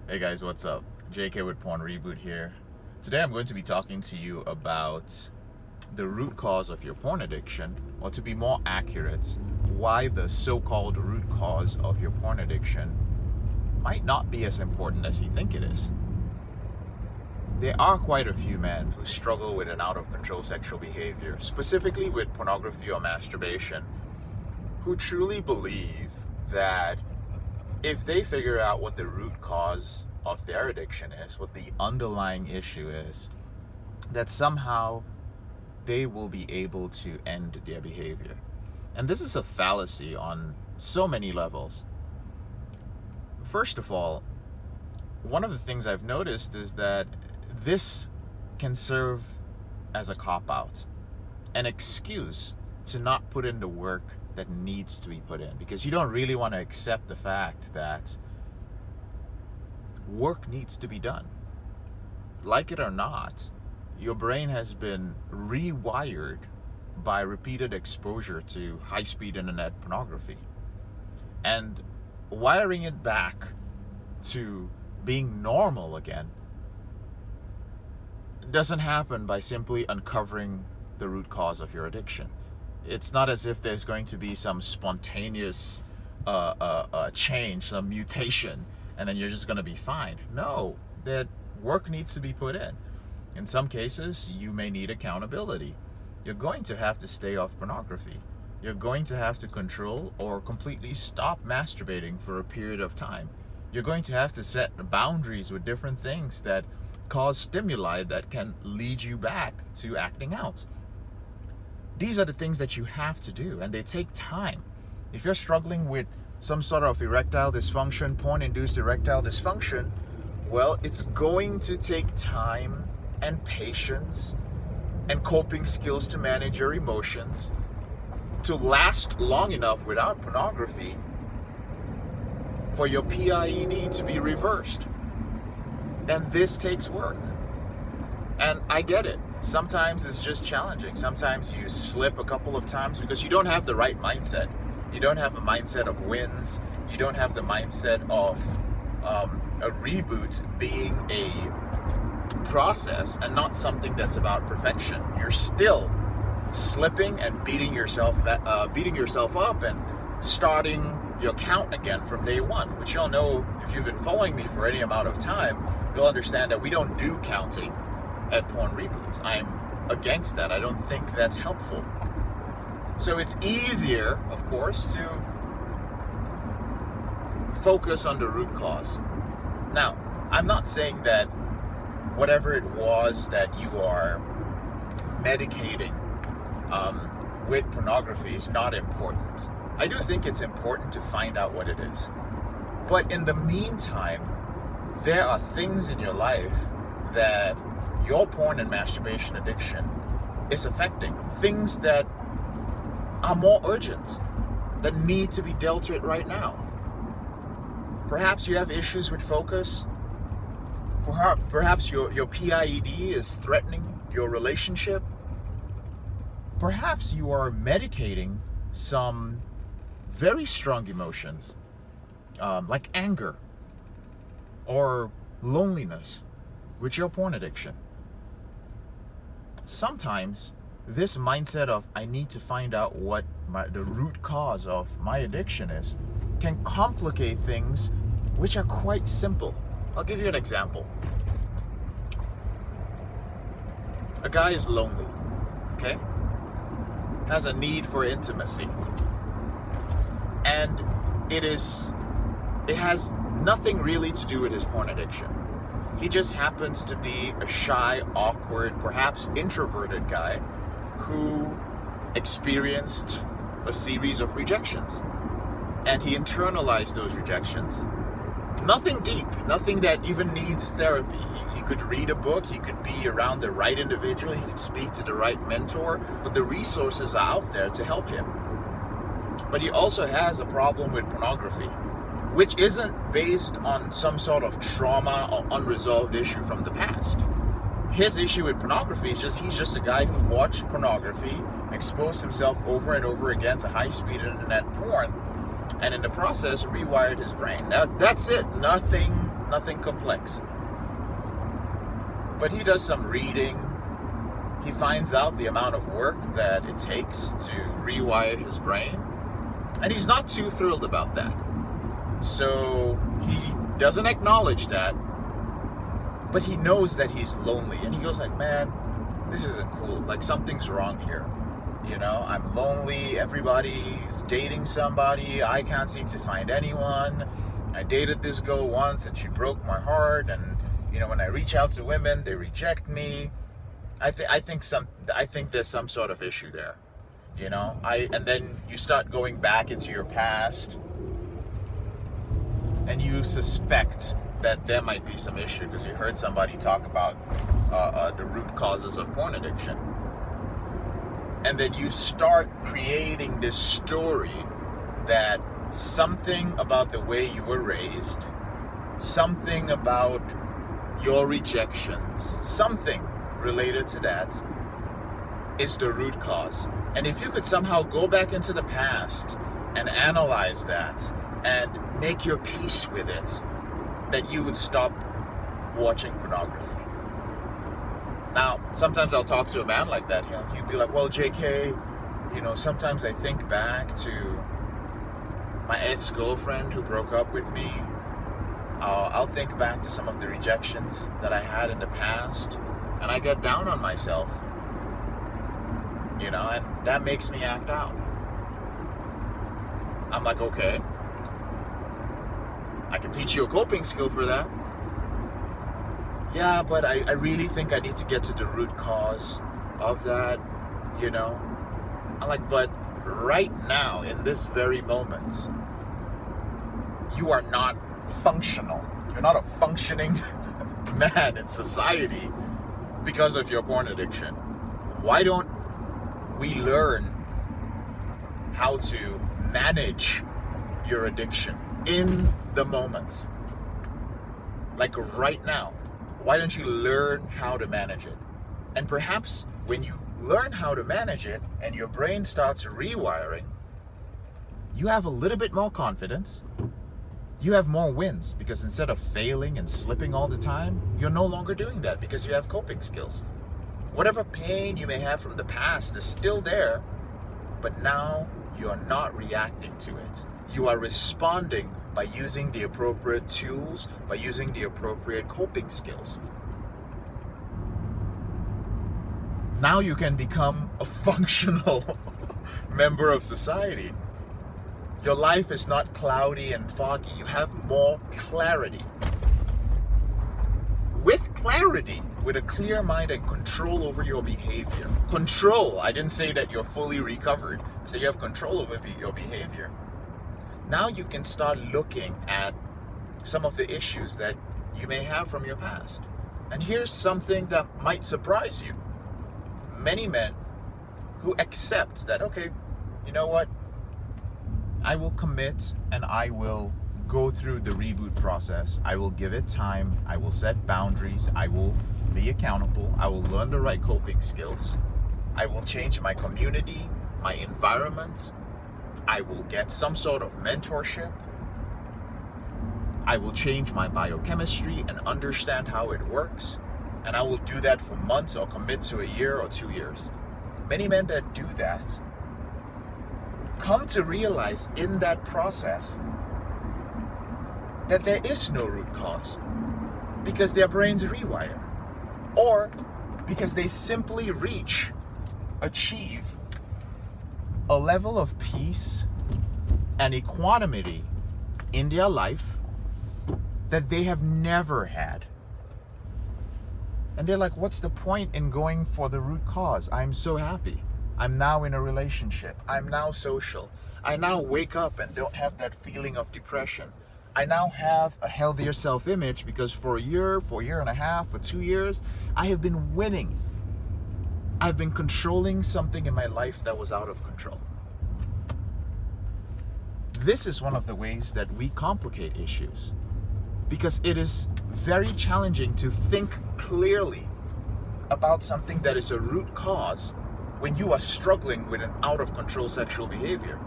Hey guys, what's up? JK with Porn Reboot here. Today I'm going to be talking to you about the root cause of your porn addiction, or to be more accurate, why the so-called root cause of your porn addiction might not be as important as you think it is. There are quite a few men who struggle with an out-of-control sexual behavior, specifically with pornography or masturbation, who truly believe that if they figure out what the root cause of their addiction is, what the underlying issue is, that somehow they will be able to end their behavior. And this is a fallacy on so many levels. First of all, one of the things I've noticed is that this can serve as a cop-out, an excuse to not put in the work that needs to be put in, because you don't really want to accept the fact that work needs to be done. Like it or not, your brain has been rewired by repeated exposure to high-speed internet pornography. And wiring it back to being normal again doesn't happen by simply uncovering the root cause of your addiction. It's not as if there's going to be some spontaneous change, some mutation, and then you're just going to be fine. No, that work needs to be put in. In some cases, you may need accountability. You're going to have to stay off pornography. You're going to have to control or completely stop masturbating for a period of time. You're going to have to set boundaries with different things that cause stimuli that can lead you back to acting out. These are the things that you have to do, and they take time. If you're struggling with some sort of erectile dysfunction, porn-induced erectile dysfunction, well, it's going to take time and patience and coping skills to manage your emotions to last long enough without pornography for your PIED to be reversed. And this takes work. And I get it. Sometimes it's just challenging. Sometimes you slip a couple of times because you don't have the right mindset. You don't have a mindset of wins. You don't have the mindset of a reboot being a process and not something that's about perfection. You're still slipping and beating yourself up and starting your count again from day one, which you'll know if you've been following me for any amount of time. You'll understand that we don't do counting at Porn Reboot. I'm against that. I don't think that's helpful. So it's easier, of course, to focus on the root cause. Now, I'm not saying that whatever it was that you are medicating with pornography is not important. I do think it's important to find out what it is. But in the meantime, there are things in your life that your porn and masturbation addiction is affecting. Things that are more urgent, that need to be dealt with right now. Perhaps you have issues with focus. Perhaps your PIED is threatening your relationship. Perhaps you are medicating some very strong emotions, like anger or loneliness, with your porn addiction. Sometimes this mindset of I need to find out what the root cause of my addiction is can complicate things which are quite simple. I'll give you an example. A guy is lonely, okay? Has a need for intimacy. And it has nothing really to do with his porn addiction. He just happens to be a shy, awkward, perhaps introverted guy who experienced a series of rejections. And he internalized those rejections. Nothing deep, nothing that even needs therapy. He could read a book, he could be around the right individual, he could speak to the right mentor, but the resources are out there to help him. But he also has a problem with pornography, which isn't based on some sort of trauma or unresolved issue from the past. His issue with pornography is he's just a guy who watched pornography, exposed himself over and over again to high-speed internet porn, and in the process rewired his brain. Now, that's it. Nothing nothing complex. But he does some reading. He finds out the amount of work that it takes to rewire his brain. And he's not too thrilled about that. So he doesn't acknowledge that. But he knows that he's lonely. And he goes like, man, this isn't cool. Like, something's wrong here. You know, I'm lonely. Everybody's dating somebody. I can't seem to find anyone. I dated this girl once and she broke my heart. And, you know, when I reach out to women, they reject me. I think there's some sort of issue there. You know, and then you start going back into your past and you suspect that there might be some issue because you heard somebody talk about the root causes of porn addiction. And then you start creating this story that something about the way you were raised, something about your rejections, something related to that is the root cause. And if you could somehow go back into the past and analyze that and make your peace with it, that you would stop watching pornography. Now, sometimes I'll talk to a man like that. He'd be like, well, JK, you know, sometimes I think back to my ex-girlfriend who broke up with me. I'll think back to some of the rejections that I had in the past, and I get down on myself. You know, and that makes me act out. I'm like, okay, I can teach you a coping skill for that. Yeah, but I really think I need to get to the root cause of that, you know. I'm like, but right now, in this very moment, you are not functional. You're not a functioning man in society because of your porn addiction. Why don't we learn how to manage your addiction in the moment? Like right now. Why don't you learn how to manage it? And perhaps when you learn how to manage it and your brain starts rewiring, you have a little bit more confidence. You have more wins because instead of failing and slipping all the time, you're no longer doing that because you have coping skills. Whatever pain you may have from the past is still there, but now you are not reacting to it. You are responding by using the appropriate tools, by using the appropriate coping skills. Now you can become a functional member of society. Your life is not cloudy and foggy. You have more clarity. With clarity, with a clear mind and control over your behavior. Control. I didn't say that you're fully recovered. I said you have control over your behavior. Now you can start looking at some of the issues that you may have from your past. And here's something that might surprise you. Many men who accept that, okay, you know what? I will commit and I will go through the reboot process. I will give it time. I will set boundaries. I will be accountable. I will learn the right coping skills. I will change my community, my environment. I will get some sort of mentorship. I will change my biochemistry and understand how it works. And I will do that for months or commit to a year or 2 years. Many men that do that come to realize in that process that there is no root cause because their brains rewire, or because they simply achieve a level of peace and equanimity in their life that they have never had. And they're like, what's the point in going for the root cause? I'm so happy. I'm now in a relationship. I'm now social. I now wake up and don't have that feeling of depression. I now have a healthier self-image because for a year and a half, for 2 years, I have been winning. I've been controlling something in my life that was out of control. This is one of the ways that we complicate issues, because it is very challenging to think clearly about something that is a root cause when you are struggling with an out of control sexual behavior.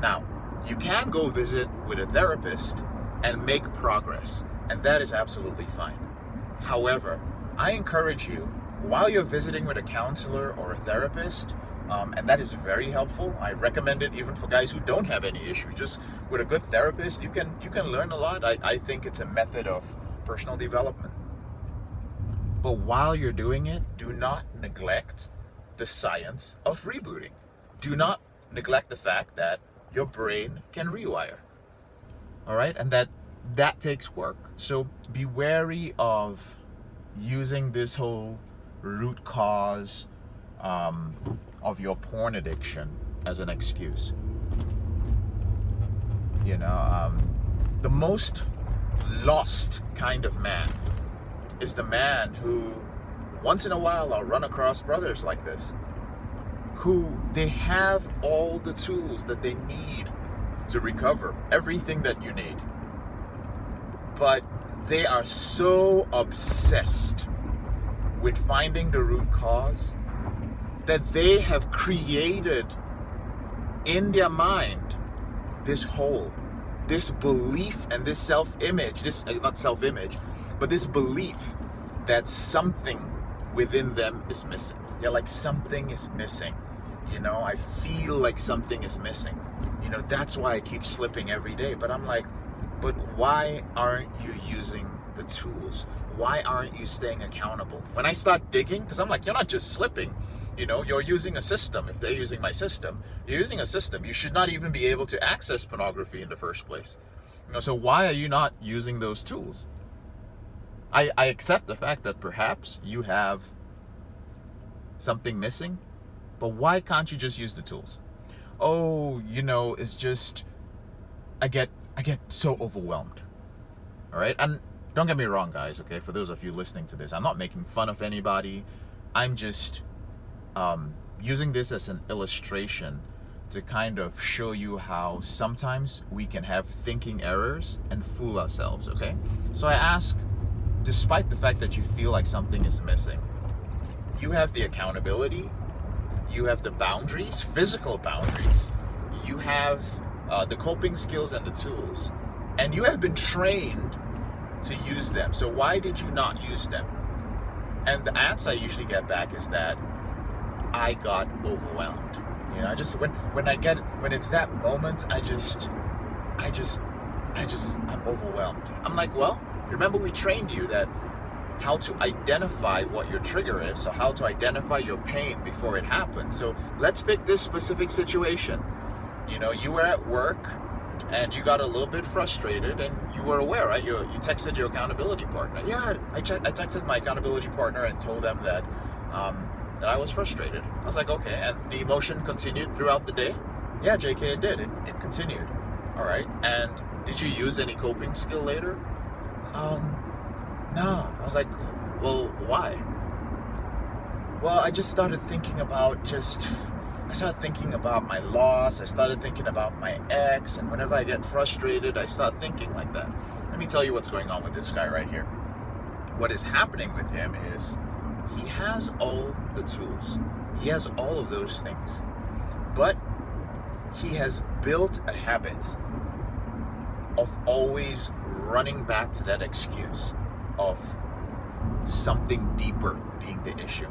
Now, you can go visit with a therapist and make progress And that is absolutely fine. However, I encourage you, while you're visiting with a counselor or a therapist, and that is very helpful. I recommend it even for guys who don't have any issues. Just with a good therapist, you can learn a lot. I think it's a method of personal development. But while you're doing it, do not neglect the science of rebooting. Do not neglect the fact that your brain can rewire. All right? And that takes work. So be wary of using this whole root cause of your porn addiction as an excuse. You know, the most lost kind of man is the man who, once in a while, I'll run across brothers like this, who they have all the tools that they need to recover, everything that you need. But they are so obsessed with finding the root cause that they have created in their mind this hole, this belief and this self-image, this not self-image, but this belief that something within them is missing. They're like, something is missing. You know, I feel like something is missing. You know, that's why I keep slipping every day. But I'm like, but why aren't you using the tools? Why aren't you staying accountable? When I start digging, because I'm like, you're not just slipping. You know, you're using a system. If they're using my system, you're using a system. You should not even be able to access pornography in the first place. You know, so why are you not using those tools? I accept the fact that perhaps you have something missing, but why can't you just use the tools? Oh, you know, it's just, I get so overwhelmed. All right? And don't get me wrong, guys, okay? For those of you listening to this, I'm not making fun of anybody. I'm just using this as an illustration to kind of show you how sometimes we can have thinking errors and fool ourselves, okay? So I ask, despite the fact that you feel like something is missing, you have the accountability, you have the boundaries, physical boundaries, you have the coping skills and the tools, and you have been trained to use them. So why did you not use them? And the answer I usually get back is that I got overwhelmed. You know, I just when it's that moment, I'm overwhelmed. I'm like, well, remember we trained you that how to identify what your trigger is, so how to identify your pain before it happens. So let's pick this specific situation. You know, you were at work and you got a little bit frustrated, and you were aware, right? You texted your accountability partner. Yeah, I texted my accountability partner and told them that that I was frustrated. I was like, okay, and the emotion continued throughout the day? Yeah, JK, it did. It continued. All right, and did you use any coping skill later? No. I was like, well, why? Well, I just started thinking about my loss. I started thinking about my ex, and whenever I get frustrated, I start thinking like that. Let me tell you what's going on with this guy right here. What is happening with him is he has all the tools. He has all of those things. But he has built a habit of always running back to that excuse of something deeper being the issue.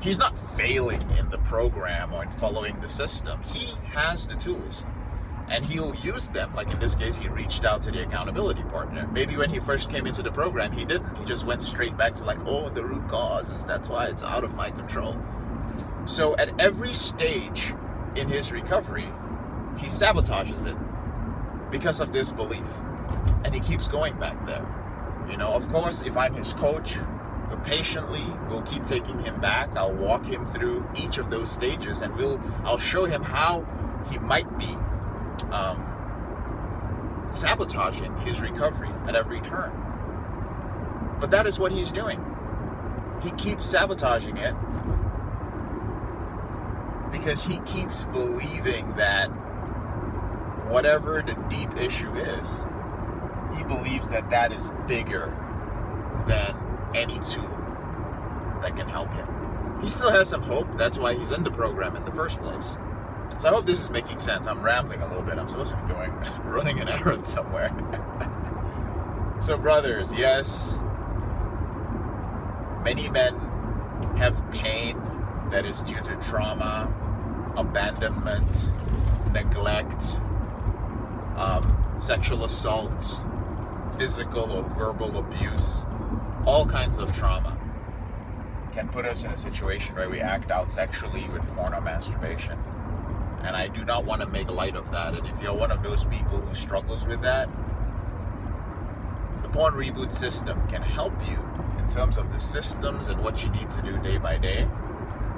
He's not failing in the program or in following the system. He has the tools, and he'll use them. Like in this case, he reached out to the accountability partner. Maybe when he first came into the program, he didn't. He just went straight back to like, oh, the root cause is that's why it's out of my control. So at every stage in his recovery, he sabotages it because of this belief, and he keeps going back there. You know, of course, if I'm his coach, patiently we'll keep taking him back. I'll walk him through each of those stages, and I'll show him how he might be sabotaging his recovery at every turn. But that is what he's doing. He keeps sabotaging it because he keeps believing that whatever the deep issue is, he believes that that is bigger than any tool that can help him. He still has some hope. That's why he's in the program in the first place. So I hope this is making sense. I'm rambling a little bit. I'm supposed to be running an errand somewhere. So So brothers, yes, many men have pain that is due to trauma, abandonment, neglect, sexual assault, physical or verbal abuse. All kinds of trauma can put us in a situation where we act out sexually with porn or masturbation. And I do not want to make light of that. And if you're one of those people who struggles with that, the Porn Reboot system can help you in terms of the systems and what you need to do day by day.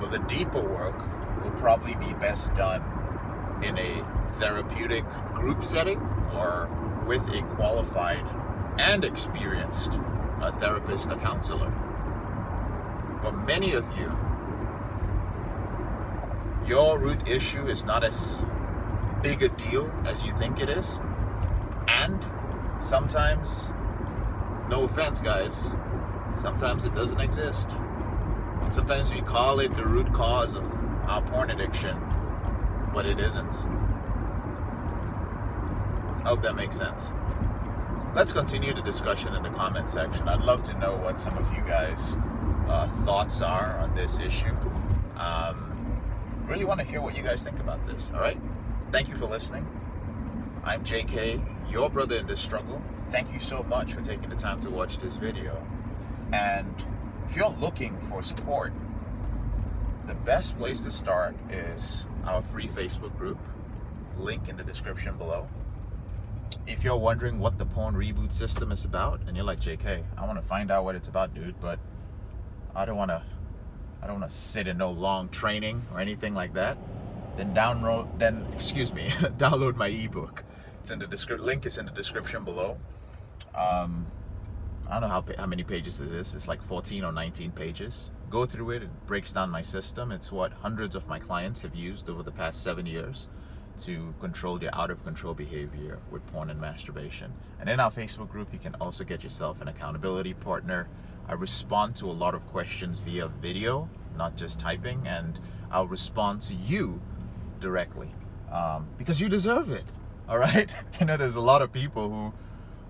But the deeper work will probably be best done in a therapeutic group setting or with a qualified and experienced therapist, a counselor. But many of you, your root issue is not as big a deal as you think it is. And sometimes, no offense guys, sometimes it doesn't exist. Sometimes we call it the root cause of our porn addiction, but it isn't. I hope that makes sense. Let's continue the discussion in the comment section. I'd love to know what some of you guys' thoughts are on this issue. Really want to hear what you guys think about this. All right, thank you for listening. I'm JK, your brother in this struggle. Thank you so much for taking the time to watch this video. And if you're looking for support, the best place to start is our free Facebook group, link in the description below. If you're wondering what the Porn Reboot system is about, and you're like, JK, I want to find out what it's about, dude, but I don't want to sit in no long training or anything like that, then download my ebook. It's in the link is in the description below. I don't know how many pages it is. It's like 14 or 19 pages. Go through it. It breaks down my system. It's what hundreds of my clients have used over the past 7 years to control their out of control behavior with porn and masturbation. And in our Facebook group, you can also get yourself an accountability partner. I respond to a lot of questions via video, not just typing, and I'll respond to you directly because you deserve it. All right. I know there's a lot of people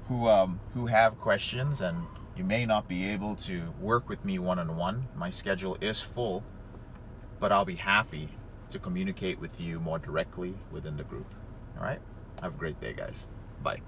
who have questions, and you may not be able to work with me one-on-one. My schedule is full, but I'll be happy to communicate with you more directly within the group. All right. Have a great day, guys. Bye.